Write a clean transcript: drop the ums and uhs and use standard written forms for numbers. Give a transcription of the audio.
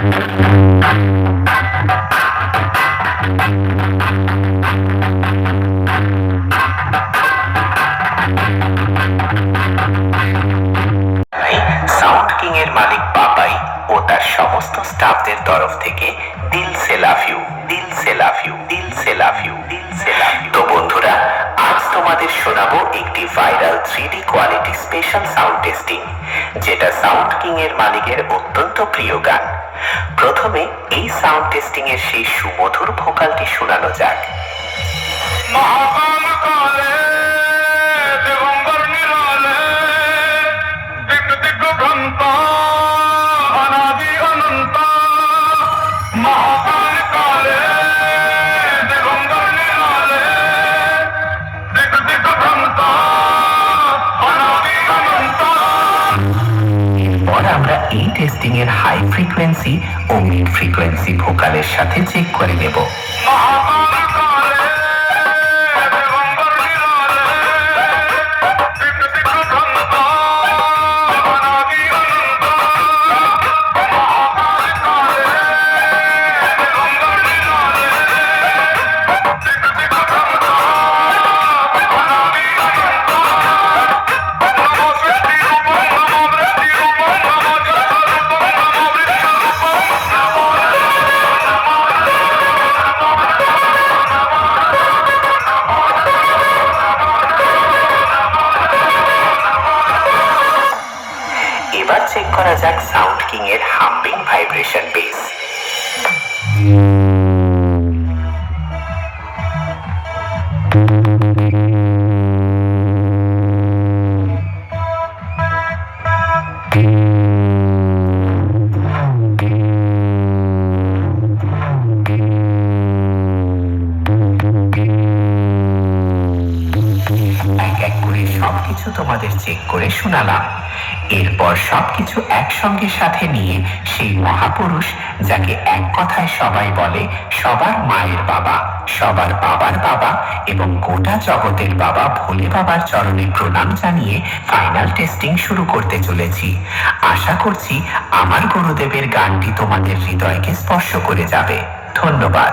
Sound king এর মালিক পাপাই ও তার সমস্ত স্টাফদের তরফ থেকে দিল সে লাভ ইউ, দিল সে লাভ ইউ, দিল সে লাভ ইউ, দিল সে লাভ ইউ। তো বন্ধুরা, আজ তোমাদের শোনাবো একটি viral 3D quality special sound testing, যেটা সাউন্ড কিং এর মালিকের অত্যন্ত প্রিয় গান। প্রথমে এই সাউন্ড টেস্টিং এর সেই সুমধুর ভোকালটি শোনানো যাক। আমরা এই টেস্টিং এর হাই ফ্রিকোয়েন্সি ও মিড ফ্রিকোয়েন্সি ভোকালের সাথে চেক করে নেব। এবার চেক করা যাক সাউন্ড কিং এর হাম্বিং ভাইব্রেশন বেস। এক এক করে সবকিছু তোমাদের চেক করে শোনালাম। এরপর সবকিছু একসঙ্গে সাথে নিয়ে সেই মহাপুরুষ, যাকে এক কথায় সবাই বলে সবার মায়ের বাবা, সবার বাবার বাবা এবং গোটা জগতের বাবা ভোলে বাবার চরণে প্রণাম জানিয়ে ফাইনাল টেস্টিং শুরু করতে চলেছি। আশা করছি আমার গুরুদেবের গানটি তোমাদের হৃদয়কে স্পর্শ করে যাবে। ধন্যবাদ।